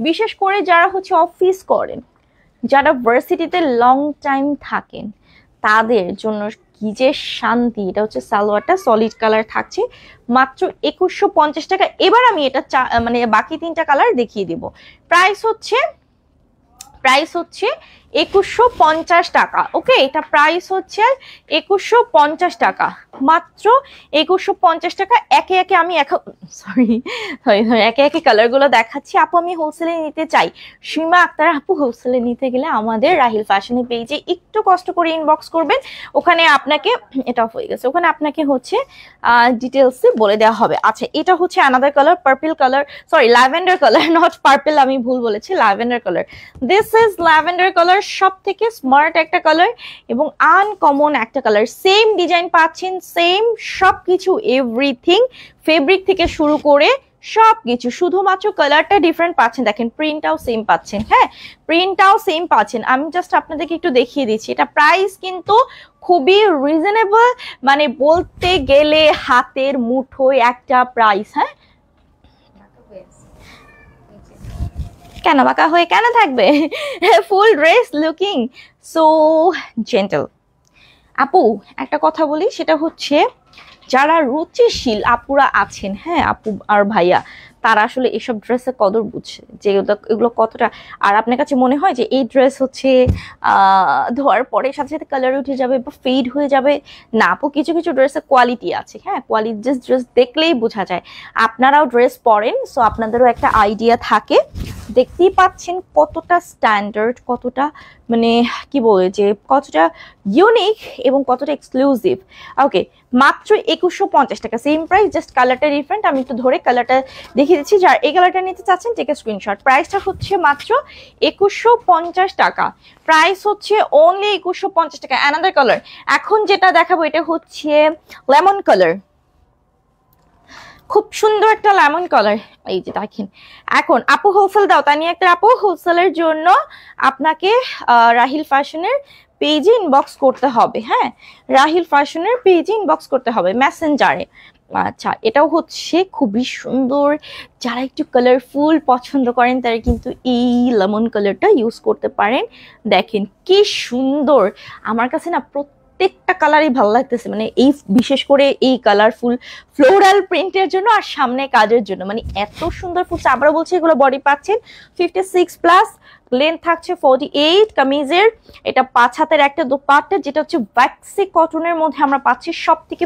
[SPEAKER 1] বিশেষ করে যারা হচ্ছে অফিস করেন, যারা ভার্সিটিতে লং টাইম থাকেন, তাদের জন্য কি যে শান্তি। এটা হচ্ছে সালোয়ারটা সলিড কালার থাকছে, মাত্র 2150 টাকা। এবার আমি এটা মানে বাকি 3টা কালার দেখিয়ে দিব। প্রাইস হচ্ছে 2150 টাকা। ওকে, এটা প্রাইস হচ্ছে 2150 টাকা, মাত্র 2150 টাকা। একে একে আমি একে একে কালার গুলো দেখাচ্ছি। আপু আমি হোলসেলে নিতে চাই। সীমা আক্তার আপু, হোলসেলে নিতে গেলে আমাদের রাহিল ফ্যাশনের পেজে একটু কষ্ট করে ইনবক্স করবেন, ওখানে আপনাকে এটা অফ হয়ে গেছে, ওখানে আপনাকে হচ্ছে ডিটেলসে বলে দেওয়া হবে। আচ্ছা, এটা হচ্ছে another colour, purple colour, sorry lavender colour, not purple, আমি ভুল বলেছি, lavender colour. This is lavender colour, সব থেকে স্মার্ট একটা কালার এবং আনকমন একটা কালার। সেম ডিজাইন পাচ্ছেন, সেম সবকিছু, এভরিথিং, ফেব্রিক থেকে শুরু করে সবকিছু, শুধুমাত্র কালারটা ডিফারেন্ট পাচ্ছেন। দেখেন প্রিন্টটাও সেম পাচ্ছেন, হ্যাঁ প্রিন্টটাও সেম পাচ্ছেন। আমি জাস্ট আপনাদেরকে একটু দেখিয়ে দিচ্ছি। এটা প্রাইস কিন্তু খুবই রিজনেবল, মানে বলতে গেলে হাতের মুঠোয় একটা প্রাইস। হ্যাঁ, কেন বাঁকা হয়ে কেন থাকবে? ফুল ড্রেস লুকিং সো জেন্টল। আপু একটা কথা বলি, সেটা হচ্ছে যারা রুচিশীল আপুরা আছেন, হ্যাঁ আপু আর ভাইয়া, তারা আসলে এসব ড্রেসের কদর বুঝছে যে এগুলো কতটা। আর আপনার কাছে মনে হয় যে এই ড্রেস হচ্ছে ধোয়ার পরে সাথে সাথে কালার উঠে যাবে বা ফেড হয়ে যাবে, না আপু, কিছু কিছু ড্রেসের কোয়ালিটি আছে, হ্যাঁ কোয়ালিটি ড্রেস দেখলেই বোঝা যায়। আপনারাও ড্রেস পরেন, সো আপনাদেরও একটা আইডিয়া থাকে। দেখতেই পাচ্ছেন কতটা স্ট্যান্ডার্ড, কতটা মানে কি বলে যে কতটা ইউনিক এবং কতটা এক্সক্লুসিভ। ওকে, মাত্র 2150 টাকা, সেম প্রাইস, জাস্ট কালারটা ডিফারেন্ট। আমি একটু ধরে কালারটা দেখিয়ে দিচ্ছি। যার এই কালারটা নিতে চাচ্ছেন টেক স্ক্রিনশট। প্রাইসটা হচ্ছে মাত্র 2150 টাকা, প্রাইস হচ্ছে অনলি 2150 টাকা। অ্যানাদার কালার এখন যেটা দেখাবো, এটা হচ্ছে লেমন কালার, খুব সুন্দর একটা লেমন কালার। এই যে দেখেন, এখন আপু হোলসেল দাও, তাই নিয়ে একটা আপু হোলসেলের জন্য আপনাকে রাহিল ফ্যাশনের পেজে ইনবক্স করতে হবে। হ্যাঁ, রাহিল ফ্যাশনের পেজে ইনবক্স করতে হবে মেসেঞ্জারে। আচ্ছা, এটাও হচ্ছে খুবই সুন্দর। যারা একটু কালারফুল পছন্দ করেন তারা কিন্তু এই লেমন কালারটা ইউজ করতে পারেন। দেখেন কি সুন্দর, আমার কাছে না প্রত্যেকটা কালারই ভালো লাগতেছে, মানে এই বিশেষ করে এই কালারফুল ফ্লোরাল প্রিন্টের জন্য আর সামনে কাজের জন্য, মানে এত সুন্দর ফুটছে। আবারও বলছি, এগুলো বডি পাচ্ছেন 56 প্লাস, লেন্থ থাকছে 48। কামিজের এটা 5 হাতের একটা দোপাট্টা, যেটা হচ্ছে ভ্যাক্সি কটনের মধ্যে আমরা পাচ্ছি। সব থেকে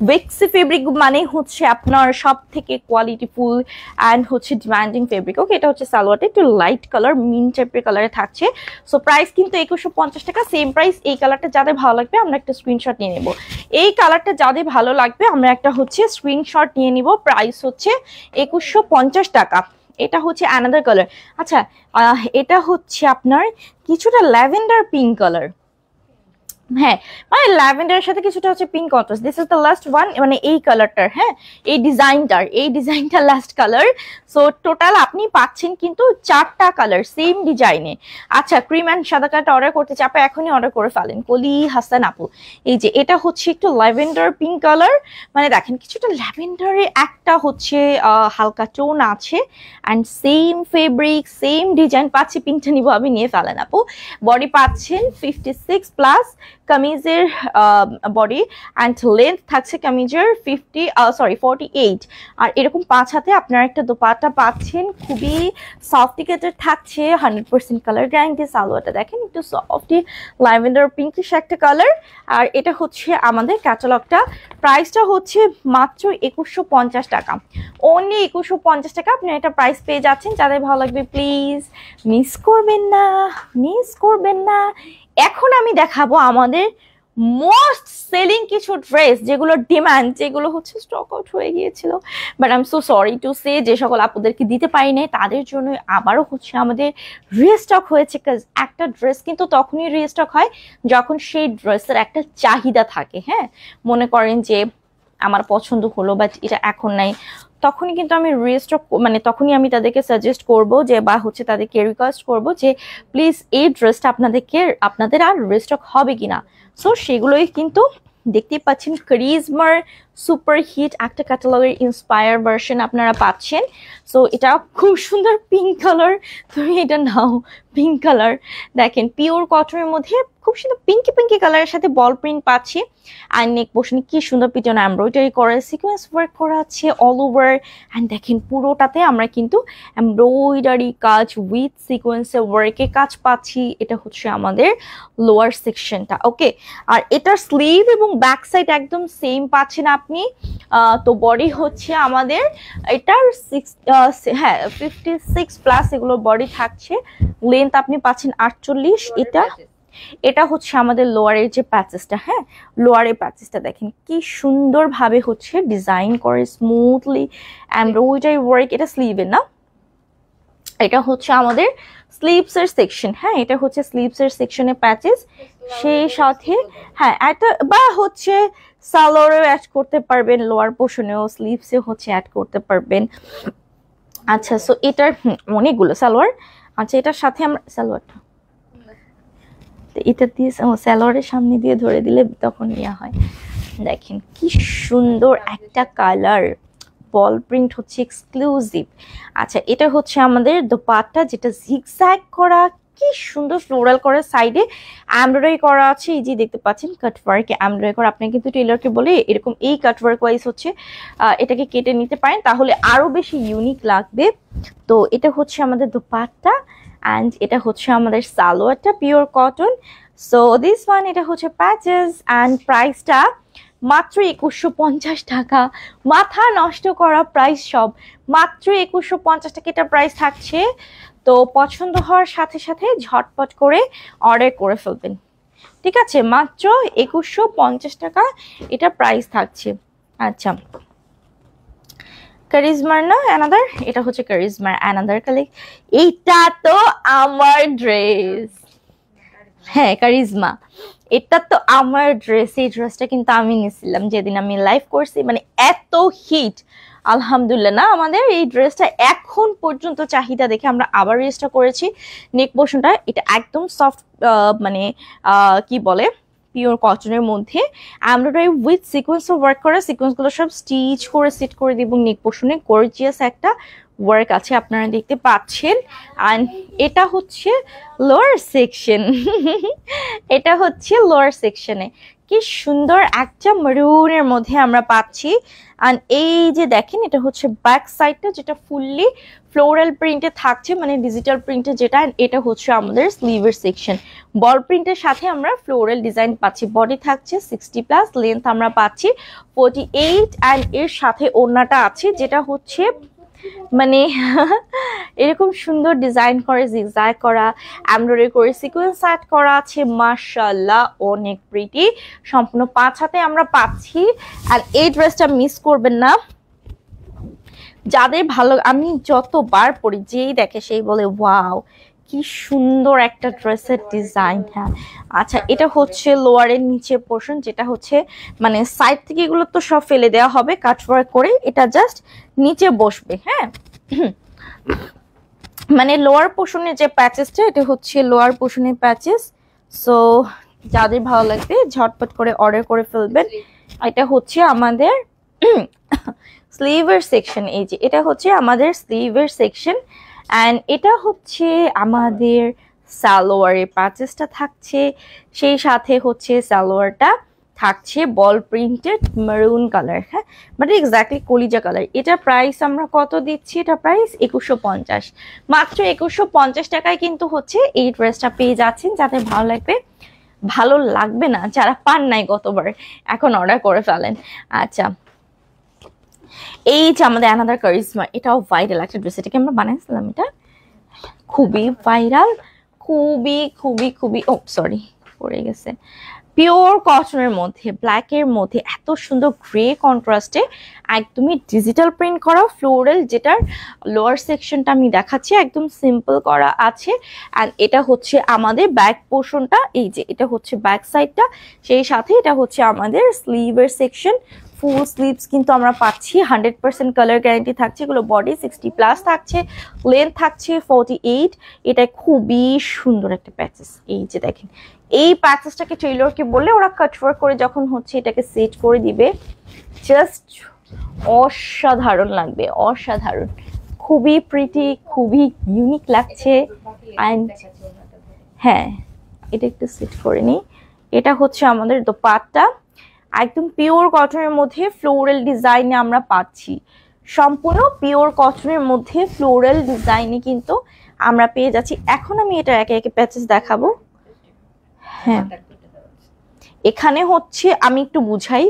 [SPEAKER 1] ভ্যাক্সি ফেব্রিক মানে হচ্ছে আপনার সব থেকে কোয়ালিটিফুল অ্যান্ড হচ্ছে ডিমান্ডিং ফেব্রিক। ওকে, এটা হচ্ছে সালোয়ারটা একটু লাইট কালার, মিন টাইপের কালারে থাকছে। সো প্রাইস কিন্তু 2150 টাকা, সেম প্রাইস। এই কালারটা যাদের ভালো লাগবে আমরা একটা স্ক্রিনশট নিয়ে নেব। এই কালারটা যাদের ভালো লাগবে আমরা একটা হচ্ছে স্ক্রিনশট নিয়ে নিব। প্রাইস হচ্ছে 2150 টাকা। এটা হচ্ছে অ্যানাদার কালার। আচ্ছা, এটা হচ্ছে আপনার কিছুটা ল্যাভেন্ডার পিঙ্ক কালার, হ্যাঁ মানে ল্যাভেন্ডারের সাথে কিছুটা হচ্ছে pink contrast. This is the last one, মানে এই কালারটার, হ্যাঁ এই ডিজাইনটার লাস্ট কালার। সো টোটাল আপনি পাচ্ছেন কিন্তু 4টা কালার সেম ডিজাইনে। আচ্ছা, ক্রিম অ্যান্ড সাদা কালারটা অর্ডার করতে চাই, আপনি এখনই অর্ডার করে ফেলেন। কলি হাসান আপু, এই যে এটা হচ্ছে একটু ল্যাভেন্ডার পিঙ্ক কালার, মানে দেখেন কিছুটা ল্যাভেন্ডারে একটা হচ্ছে হালকা টোন আছে, and same fabric same design পাচ্ছি। পিঙ্কটা নিব আমি, নিয়ে ফেলেন আপু। বডি পাচ্ছেন 56 প্লাস, কামিজের বডি অ্যান্ড লেন্থ থাকছে কামিজের 48। আর এরকম 5 হাতে আপনার একটা দোপাট্টা পাচ্ছেন, খুবই সফটিকেটেড থাকছে, 100% কালার গ্যারান্টি। সালোয়ারটা দেখেন একটু সফটি ল্যাভেন্ডার পিঙ্কিশ একটা কালার। আর এটা হচ্ছে আমাদের ক্যাটালগটা। প্রাইসটা হচ্ছে মাত্র 2150 টাকা, অনলি 2150 টাকা আপনি এটা প্রাইস পেয়ে যাচ্ছেন। যাদের ভালো লাগবে প্লিজ মিস করবেন না। এখন আমি দেখাবো আমাদের মোস্ট সেলিং কিছু ড্রেস যেগুলো ডিমান্ড, যেগুলো হচ্ছে স্টক আউট হয়ে গিয়েছিল, but I am so sorry to say যে সকল আপুদেরকে দিতে পারি নাই তাদের জন্য আবারও হচ্ছে আমাদের রিস্টক হয়েছে। কাজ একটা ড্রেস কিন্তু তখনই রিস্টক হয় যখন সেই ড্রেসের একটা চাহিদা থাকে। হ্যাঁ, মনে করেন যে আমার পছন্দ হলো বাট এটা এখন নাই, তখনই কিন্তু আমি রিস্টক মানে তখনই আমি তাদেরকে সাজেস্ট করব যে বা হচ্ছে তাদেরকে রিকোয়েস্ট করব যে প্লিজ এই ড্রেসটা আপনাদের আর রিস্টক হবে কিনা। সো সেগুলোই কিন্তু দেখতেই পাচ্ছেন কারিজমার সুপার হিট একটা ক্যাটালগের ইন্সপায়ার ভার্সন আপনারা পাচ্ছেন। সো এটা খুব সুন্দর পিঙ্ক কালার, তুমি এটা নাও পিঙ্ক কালার, দেখেন পিওর কটনের মধ্যে খুব সুন্দর পিঙ্কি পিঙ্কি কালারের সাথে বল প্রিন্ট পাচ্ছি। আর নেক পোর্শনে কি সুন্দর পিটন এমব্রয়ডারি করা, সিকোয়েন্স ওয়ার্ক করা আছে অল ওভার। অ্যান্ড দেখেন পুরোটাতে আমরা কিন্তু এমব্রয়ডারি কাজ উইথ সিকোয়েন্সের ওয়ার্কের কাজ পাচ্ছি। এটা হচ্ছে আমাদের লোয়ার সেকশনটা। ওকে, আর এটার স্লিভ এবং ব্যাক সাইড একদম সেম পাচ্ছেন আপনি। তো বডি হচ্ছে আমাদের এটার 56+ এগুলো বডি থাকছে। লেন্থ আপনি পাচ্ছেন 48। এটা হচ্ছে আমাদের লোয়ারের যে প্যাচেসটা, হ্যাঁ লোয়ারের প্যাচেসটা দেখেন কি সুন্দরভাবে হচ্ছে ডিজাইন করে স্মুথলি এমব্রয়ডারি ওয়ার্ক। এটা স্লিভের না, এটা হচ্ছে আমাদের স্লিভসের সেকশন। হ্যাঁ, এটা হচ্ছে স্লিভসের সেকশনের প্যাচেস, সেই সাথে হ্যাঁ এটা বা হচ্ছে সালোয়ারেও অ্যাড করতে পারবেন, লোয়ার পোর্শনেও স্লিভসে হচ্ছে অ্যাড করতে পারবেন। আচ্ছা, সো এটার অনেকগুলো সালোয়ার। আচ্ছা, এটার সাথে আমরা সালোয়ারটা এটা দিয়ে সালোয়ারের সামনে দিয়ে ধরে দিলে তখন ইয়া হয়। দেখেন কি সুন্দর একটা কালার, বল প্রিন্ট হচ্ছে এক্সক্লুসিভ। আচ্ছা, এটা হচ্ছে আমাদের দোপাট্টা যেটা জিগজ্যাগ করা, কি সুন্দর ফ্লোরাল করা, সাইডে এমব্রয়ডারি করা আছে। এই যে দেখতে পাচ্ছেন কাটওয়ার্কে এমব্রয়ডারি করা। আপনি কিন্তু টেইলরকে বলে এরকম এই কাটওয়ার্ক ওয়াইজ হচ্ছে এটাকে কেটে নিতে পারেন, তাহলে আরো বেশি ইউনিক লাগবে। তো এটা হচ্ছে আমাদের দোপাট্টা অ্যান্ড এটা হচ্ছে আমাদের সালোয়ারটা pure cotton. So this one এটা হচ্ছে প্যাচেস অ্যান্ড প্রাইসটা মাত্র 2150 টাকা। মাথা নষ্ট করা প্রাইস সব, মাত্র 2150 টাকা এটা প্রাইস থাকছে। তো পছন্দ হওয়ার সাথে সাথে ঝটপট করে অর্ডার করে ফেলবেন, ঠিক আছে? মাত্র 2150 টাকা এটা প্রাইস থাকছে। আচ্ছা, কারিজমার না অ্যানাদার, এটা হচ্ছে কারিজমার অ্যানাদার কালেকশন। এইটা তো আমার ড্রেস, হ্যাঁ কারিজমা, এটা তো আমার ড্রেস। এই ড্রেসটা কিন্তু আমি নিয়েছিলাম যেদিন আমি লাইভ করছি, মানে এত হিট আলহামদুলিল্লাহ। না আমাদের এই ড্রেসটা এখন পর্যন্ত চাহিদা দেখে আমরা আবার রিস্টক করেছি। নেক পোর্শনটা এটা একদম সফট, মানে কি বলে পিওর কটনের মধ্যে এমব্রয়ডারি উইথ সিকোয়েন্স ওয়ার্ক করা, সিকোয়েন্সগুলো সব স্টিচ করে সেট করে দিব। নেক পোর্শনে গর্জিয়াস একটা ওয়ার্ক আছে আপনারা দেখতে পাচ্ছেন। আর এটা হচ্ছে লোয়ার সেকশন এটা হচ্ছে লোয়ার সেকশনে কি সুন্দর একটা মেরুনের মধ্যে আমরা পাচ্ছি। আর এই যে দেখেন এটা হচ্ছে ব্যাক সাইডটা যেটা ফুললি ফ্লোরাল প্রিন্টে থাকছে, মানে ডিজিটাল প্রিন্টে যেটা। এটা হচ্ছে আমাদের স্লিভের সেকশন, বল প্রিন্টের সাথে আমরা ফ্লোরাল ডিজাইন পাচ্ছি। বডি থাকছে 60+, লেন্থ আমরা পাচ্ছি 48 অ্যান্ড এর সাথে ওড়নাটা আছে যেটা হচ্ছে মানে এরকম সুন্দর ডিজাইন করে জিগজ্যাগ করা, এমব্রয়ডারি করে সিকোয়েন্স অ্যাড করা আছে। মাশাআল্লাহ অনেক প্রিটি, সম্পূর্ণ 5 হাতে আমরা পাচ্ছি। আর এই ড্রেসটা মিস করবেন না যাদের ভালো, আমি যতবার পরি যেই দেখে সেই বলে ওয়াও কি সুন্দর একটা ড্রেসের ডিজাইন। হ্যাঁ আচ্ছা, এটা হচ্ছে লোয়ারের নিচের পোর্শন যেটা হচ্ছে মানে সাইড থেকে এগুলো তো সব ফেলে দেওয়া হবে কাটওয়ার্ক করে, এটা জাস্ট নিচে বসবে। হ্যাঁ মানে লোয়ার পোর্শনের যে প্যাচেসটা এটা হচ্ছে লোয়ার পোর্শনের প্যাচেস। সো যাদের ভালো লাগবে ঝটপট করে অর্ডার করে ফেলবেন। এটা হচ্ছে আমাদের স্লিভের সেকশন, এই যে এটা হচ্ছে আমাদের স্লিভের সেকশন। অ্যান্ড এটা হচ্ছে আমাদের সালোয়ারের প্যাচেসটা থাকছে, সেই সাথে হচ্ছে সালোয়ারটা থাকছে বল প্রিন্টেড মেরুন কালার। হ্যাঁ বাট এক্স্যাক্টলি কলিজা কালার। এটা প্রাইস আমরা কত দিচ্ছি? এটা প্রাইস 2150, মাত্র 2150 টাকায় কিন্তু হচ্ছে এই ড্রেসটা পেয়ে যাচ্ছেন। যাদের ভালো লাগবে, ভালো লাগবে না যারা পান নাই গতবার, এখন অর্ডার করে ফেলেন। আচ্ছা, এই যে আমাদের অ্যানাদার কারিজমা, এটাও ভাইরাল একটা ড্রেস, এটাকে আমরা বানাইছিলাম, এটা খুবই ভাইরাল, খুবই খুবই খুবই ও সরি পড়ে গেছে, পিওর কটনের মধ্যে ব্ল্যাকের মধ্যে এত সুন্দর গ্রে কন্ট্রাস্টে একদমই ডিজিটাল প্রিন্ট করা ফ্লোরাল, যেটার লোয়ার সেকশনটা আমি দেখাচ্ছি একদম সিম্পল করা আছে। অ্যান্ড এটা হচ্ছে আমাদের ব্যাক পোর্শনটা, এই যে এটা হচ্ছে ব্যাক সাইডটা, সেই সাথে এটা হচ্ছে আমাদের স্লিভের সেকশন। ফুল স্লিভস কিন্তু আমরা পাচ্ছি, 100% কালার গ্যারান্টি থাকছে, এগুলো বডি 60+ থাকছে, লেন্থ থাকছে 48। এটা খুবই সুন্দর একটা প্যাচেস, এই যে দেখেন এই প্যাচেসটাকে টেইলরকে বললে ওরা কাটওয়ার্ক করে যখন হচ্ছে এটাকে সেট করে দিবে, জাস্ট অসাধারণ লাগবে, অসাধারণ, খুবই প্রিটি, খুবই ইউনিক লাগছে। অ্যান্ড হ্যাঁ, এটা একটু সেট করে নিই। এটা হচ্ছে আমাদের দোপাট্টা, একদম পিওর কটনের মধ্যে ফ্লোরাল ডিজাইনে আমরা পাচ্ছি, সম্পূর্ণ পিওর কটনের মধ্যে ফ্লোরাল ডিজাইনে কিন্তু আমরা পেয়ে যাচ্ছি। এখন আমি এটা একে একে প্যাচেস দেখাবো। হ্যাঁ, এখানে হচ্ছে আমি একটু বুঝাই,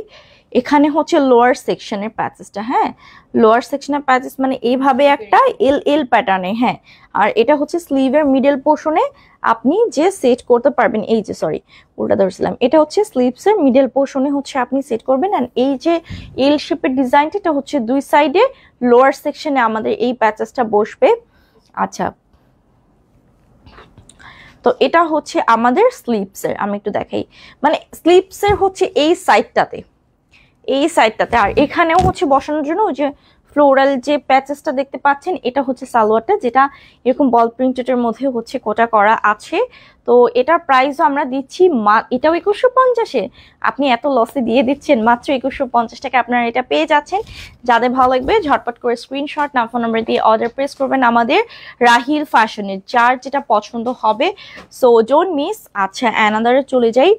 [SPEAKER 1] এখানে হচ্ছে লোয়ার সেকশনের প্যাচেসটা, হ্যাঁ লোয়ার সেকশনের প্যাচেস মানে এইভাবে একটা এল এল প্যাটার্নে, হ্যাঁ। আর এটা হচ্ছে স্লিভের মিডল পোর্শনে আপনি যে সেট করতে পারবেন, এই যে সরি উল্টা ধরছিলাম, এটা হচ্ছে স্লিভসের মিডল পোর্শনে হচ্ছে আপনি সেট করবেন। অ্যান্ড এই যে এল শেপের ডিজাইনটা, এটা হচ্ছে দুই সাইডে লোয়ার সেকশনে আমাদের এই প্যাচেসটা বসবে। আচ্ছা, তো এটা হচ্ছে আমাদের স্লিভসের, আমি একটু দেখাই, মানে স্লিভসের হচ্ছে এই সাইডটাতে, এই সাইডটাতে, আর এখানেও হচ্ছে বসানোর জন্য ওই যে ফ্লোরাল যে প্যাচেসটা দেখতে পাচ্ছেন, এটা হচ্ছে সালোয়ারটা, যেটা এরকম বল প্রিন্টেডের মধ্যে হচ্ছে কোটা করা আছে। তো এটার প্রাইসও আমরা দিচ্ছি, এটাও 2150-এ, আপনি এত লসে দিয়ে দিচ্ছেন, মাত্র 2150 টাকা আপনারা এটা পেয়ে যাচ্ছেন। যাদের ভালো লাগবে ঝটপট করে স্ক্রিনশট না ফোন নাম্বার দিয়ে অর্ডার প্লেস করবেন আমাদের রাহিল ফ্যাশনের, যার যেটা পছন্দ হবে। So don't miss. আচ্ছা, অ্যানাদারে চলে যাই।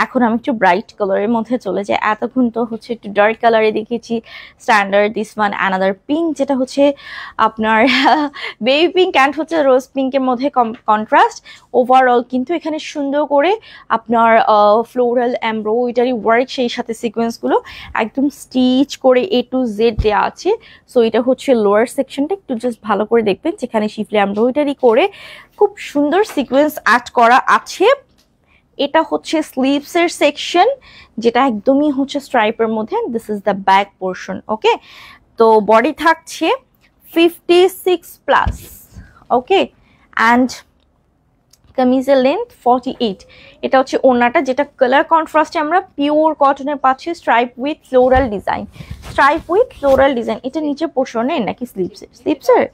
[SPEAKER 1] এখন আমি একটু ব্রাইট কালারের মধ্যে চলে যাই, এতক্ষণ তো হচ্ছে একটু ডার্ক কালারে দেখিয়েছি, standard this one another pink, যেটা হচ্ছে আপনার বেবি পিঙ্ক অ্যান্ড হচ্ছে রোজ পিঙ্কের মধ্যে কন্ট্রাস্ট। ওভারঅল কিন্তু এখানে সুন্দর করে আপনার ফ্লোরাল এমব্রয়ডারি ওয়ার্ক, সেই সাথে সিকোয়েন্সগুলো একদম স্টিচ করে A to Z দেওয়া আছে। সো এটা হচ্ছে লোয়ার সেকশনটা, একটু জাস্ট ভালো করে দেখবেন, যেখানে শিফলি এমব্রয়ডারি করে খুব সুন্দর সিকোয়েন্স অ্যাড করা আছে। এটা হচ্ছে স্লিভসের সেকশন, যেটা একদমই হচ্ছে স্ট্রাইপের মধ্যে, this is the back portion. Okay, তো বডি থাকছে 56+, ওকে, অ্যান্ড কামিজের লেন্থ 48। এটা হচ্ছে ওড়নাটা, যেটা কালার কন্ট্রাস্টে আমরা পিওর কটনে পাচ্ছি, stripe with floral design, stripe with floral design. এটা নিচে পোর্শনে নাকি স্লিভসের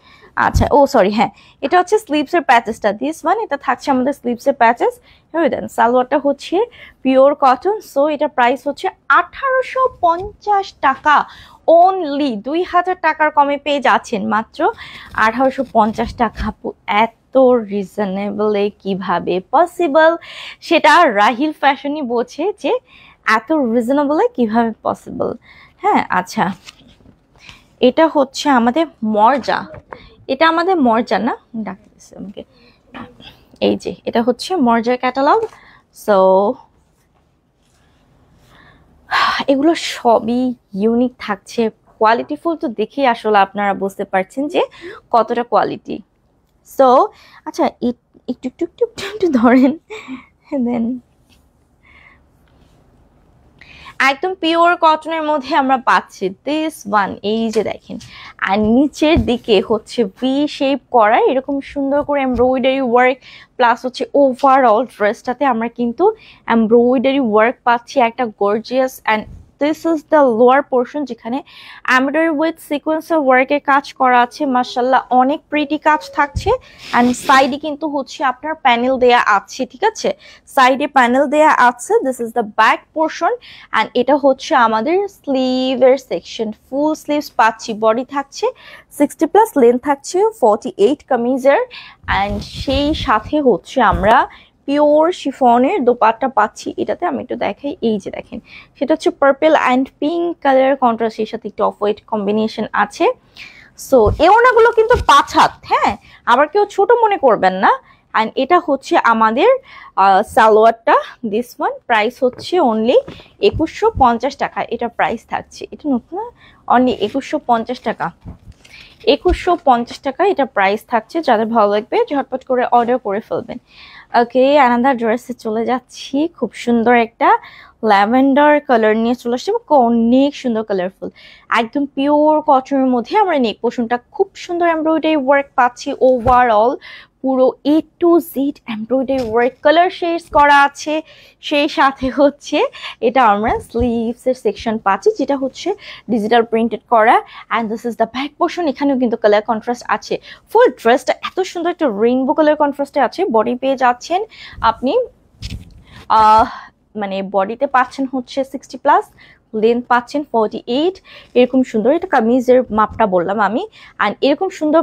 [SPEAKER 1] আচ্ছা, ও সরি, হ্যাঁ এটা হচ্ছে স্লিভসের প্যাচেসটা, দিস ওয়ান, এটা থাকছে আমাদের স্লিভসের প্যাচেস। দেন সালোয়ারটা হচ্ছে পিওর কটন। সো এটা প্রাইস হচ্ছে 1850 টাকা অনলি, 2000 টাকার কমে পেয়ে যাচ্ছেন মাত্র 1850 টাকা। এত রিজনেবলে কিভাবে পসিবল, সেটা রাহিল ফ্যাশনই বোঝে যে এত রিজনেবলে কিভাবে পসিবল। হ্যাঁ, আচ্ছা, এটা হচ্ছে আমাদের মর্জা, এটা আমাদের মর্জা না, ডাকতেছে আমাকে, এই যে এটা হচ্ছে মর্জার ক্যাটালগ। সো এগুলো সবই ইউনিক থাকছে, কোয়ালিটিফুল, তো দেখেই আসলে আপনারা বুঝতে পারছেন যে কতটা কোয়ালিটি। সো আচ্ছা, একটু একটু একটু একটু ধরেন, দেন একদম পিওর কটনের মধ্যে আমরা পাচ্ছি দিস ওয়ান, এই যে দেখেন, আর নিচের দিকে হচ্ছে ভি শেপ করা এরকম সুন্দর করে এমব্রয়ডারি ওয়ার্ক, প্লাস হচ্ছে ওভারঅল ড্রেসটাতে আমরা কিন্তু এমব্রয়ডারি ওয়ার্ক পাচ্ছি, একটা gorgeous. And this is the lower portion, যেখানে এমব্রয়ডারি উইথ সিকোয়েন্সার ওয়ার্কের কাজ করা আছে, মাশাআল্লাহ অনেক প্রিটি কাজ থাকছে। অ্যান্ড সাইডে কিন্তু হচ্ছে আপনার প্যানেল দেয়া আছে, ঠিক আছে, সাইডে প্যানেল দেয়া আছে। This is the back portion, and এটা হচ্ছে আমাদের স্লিভের সেকশন, ফুল স্লিভস পাচ্ছি, বডি থাকছে 60+, লেন্থ থাকছে 48 কামিজের। অ্যান্ড সেই সাথে হচ্ছে আমরা পিওর শিফনের দোপাট্টা পাচ্ছি, এটাতে আমি একটু দেখাই, এই যে দেখেন, সেটা হচ্ছে পার্পল অ্যান্ড পিঙ্ক কালার কন্ট্রাস্টের সাথে একটু অফ হোয়াইট কম্বিনেশন আছে। সো এই ওড়নাগুলো কিন্তু 5 হাত, হ্যাঁ, আবার কেউ ছোট মনে করবেন না। অ্যান্ড এটা হচ্ছে আমাদের সালোয়ারটা, দিস ওয়ান, প্রাইস হচ্ছে অনলি 2150 টাকা, এটা প্রাইস থাকছে, এটা নতুন না, অনলি 2150 টাকা, 2150 টাকা এটা প্রাইস থাকছে। যাদের ভালো লাগবে ঝটপট করে অর্ডার করে ফেলবেন। ওকে, আনাদার ড্রেসে চলে যাচ্ছি। খুব সুন্দর একটা ল্যাভেন্ডার কালার নিয়ে চলে আসছে, অনেক সুন্দর কালারফুল, একদম পিওর কটনের মধ্যে আমরা নেক পোর্শনটা খুব সুন্দর এমব্রয়ডারি ওয়ার্ক পাচ্ছি। ওভারঅল পুরো A to Z embroidery work, colour shades করা আছে। সেই সাথে হচ্ছে এটা আমরা স্লিভস এর সেকশন পাচ্ছি, যেটা হচ্ছে ডিজিটাল প্রিন্টেড করা। And this is the back portion, এখানেও কিন্তু কালার কন্ট্রাস্ট আছে। ফুল ড্রেসটা এত সুন্দর একটা রেইনবো কালার কন্ট্রাস্টে আছে। বডি পেয়ে যাচ্ছেন আপনি মানে বডিতে পাচ্ছেন হচ্ছে 60+, লেন্থ পাচ্ছেন 48। এরকম সুন্দর, এটা কামিজের মাপটা বললাম আমি। আর এরকম সুন্দর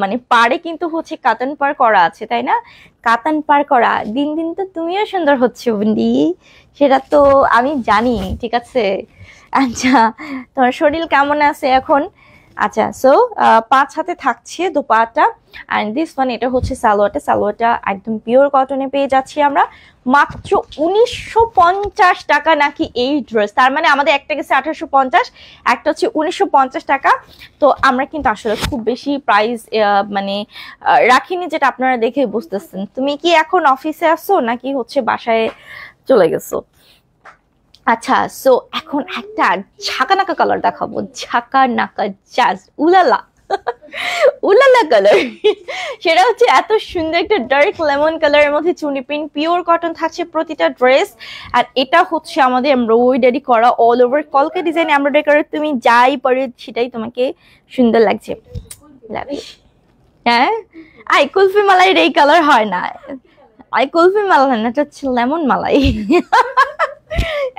[SPEAKER 1] মানে পাড়ে কিন্তু হচ্ছে কাতান পার করা আছে, তাই না? কাতান পার করা, দিন দিন তো তুমিও সুন্দর হচ্ছে বন্ডি, সেটা তো আমি জানি, ঠিক আছে? আচ্ছা, তোমার শরীর কেমন আছে এখন? আচ্ছা, সো 5 হাতে থাকছে দোপাট্টা। অ্যান্ড দিস ওয়ান, এটা হচ্ছে সালোয়ারটা একদম পিওর কটনে পেয়ে যাচ্ছি আমরা মাত্র 1950 টাকা। নাকি এই ড্রেস, তার মানে আমাদের একটা গেছে 1850, একটা হচ্ছে 1950 টাকা। তো আমরা কিন্তু আসলে খুব বেশি প্রাইস মানে রাখিনি, যেটা আপনারা দেখে বুঝতেছেন। তুমি কি এখন অফিসে আসছো নাকি হচ্ছে বাসায় চলে গেছো? আচ্ছা, সো এখন একটা ঝাঁকানাকা কালার দেখাবো, ঝাঁকানাকা জাস্ট উলালা উলালা কালার। সেটা হচ্ছে এত সুন্দর একটা ডার্ক লেমন কালারের মধ্যে চুনি প্রিন্ট, পিওর কটন থাকছে প্রতিটা ড্রেস। আর এটা হচ্ছে আমাদের এমব্রয়ডারি করা, অল ওভার কলকা ডিজাইন এমব্রয়ডারি করে, তুমি যাই পরে সেটাই তোমাকে সুন্দর লাগছে। হ্যাঁ, আই কুলফি মালাইয়ের এই কালার হয় না, আই কুলফি মালাই না, এটা হচ্ছে লেমন মালাই।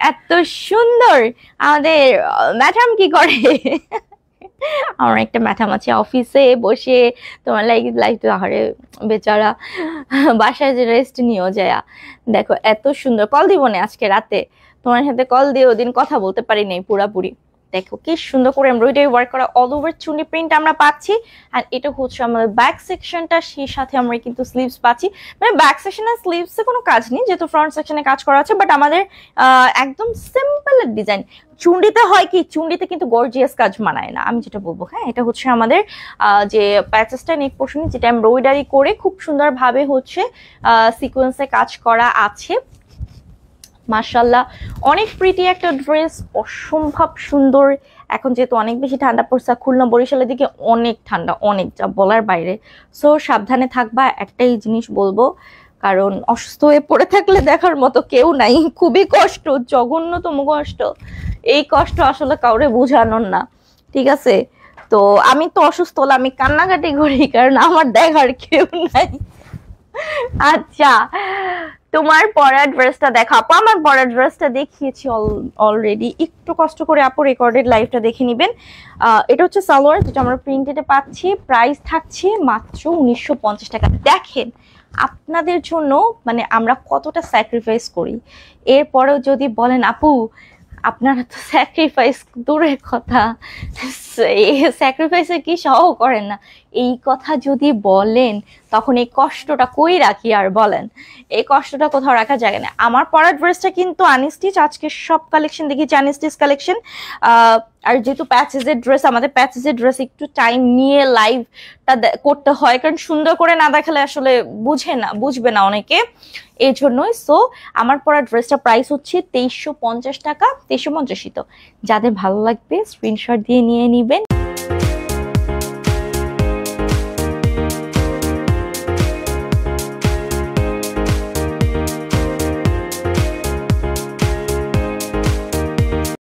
[SPEAKER 1] এত সুন্দর। আমাদের ম্যাডাম কি করে? আমার একটা ম্যাডাম আছে অফিসে বসে, তোমার লাইক আহারে বেচারা বাসায় যে রেস্ট নিয়েও যায়। দেখো এত সুন্দর, কল দিব না আজকে রাতে, তোমার সাথে কল দিয়ে ওদিন কথা বলতে পারি নাই পুরাপুরি। দেখো কি সুন্দর করে এমব্রয়ডারি ওয়ার্ক করা অল ওভার চুনি প্রিন্ট আমরা পাচ্ছি। আর এটা হচ্ছে আমাদের ব্যাক সেকশনটা, সেই সাথে আমরা কিন্তু স্লিভস পাচ্ছি। মানে ব্যাক সেকশন আর স্লিভসে কোনো কাজ নেই, যেহেতু ফ্রন্ট সেকশনে কাজ করা আছে, বাট আমাদের একদম সিম্পল ডিজাইন। চুন্ডিতে হয় কি, চুন্ডিতে কিন্তু গর্জিয়াস কাজ মানায় না, আমি যেটা বলবো। হ্যাঁ, এটা হচ্ছে আমাদের যে প্যাচেসটা নেক পোর্শন, যেটা এমব্রয়ডারি করে খুব সুন্দরভাবে হচ্ছে সিকোয়েন্সে কাজ করা আছে। মাশাআল্লাহ, অনেক প্রিটি একটা ড্রেস, অসম্ভব সুন্দর। এখন যেহেতু অনেক বেশি ঠান্ডা পড়ছে, খুলনা বরিশালের দিকে অনেক ঠান্ডা, অনেক, যা বলার বাইরে। সো সাবধানে থাকবা, একটাই জিনিস বলবো, কারণ অসুস্থ হয়ে পড়ে থাকলে দেখার মতো কেউ নাই। খুবই কষ্ট, জঘন্যতম কষ্ট। এই কষ্ট আসলে কাউরে বোঝানোর না, ঠিক আছে? তো আমি তো অসুস্থ হলে আমি কান্নাকাটি করি, কারণ আমার দেখার কেউ নাই। আচ্ছা, তোমার পরার ড্রেসটা দেখো আপু। আমার পরার ড্রেসটা দেখিয়েছি অলরেডি, একটু কষ্ট করে আপু রেকর্ডেড লাইভটা দেখে নিবেন। এটা হচ্ছে সালোয়ার, যেটা আমরা প্রিন্টেডে পাচ্ছি। প্রাইস থাকছে মাত্র 1950 টাকা। দেখেন আপনাদের জন্য মানে আমরা কতটা স্যাক্রিফাইস করি, এরপরেও যদি বলেন আপু আপনারা তো স্যাক্রিফাইস দূরের কথা, স্যাক্রিফাইসে কি সহ করেন না, এই কথা যদি বলেন তখন এই কষ্টটা কই রাখি? আর বলেন, এই কষ্টটা কোথাও রাখা যায় না। আমার পরার ড্রেসটা কিন্তু আনস্টিচ, আজকে সব কালেকশন দেখেছি আনস্টিচ কালেকশন। আর যেহেতু প্যাচেজের ড্রেস, আমাদের প্যাচেজের ড্রেস একটু টাইম নিয়ে লাইভটা করতে হয়, কারণ সুন্দর করে না দেখালে আসলে বুঝবে না অনেকে, এই জন্যই। সো আমার পরা ড্রেসটা প্রাইস হচ্ছে 2350 টাকা, 2350। তো যাদের ভালো লাগবে স্ক্রিনশট দিয়ে নিয়ে নিবেন।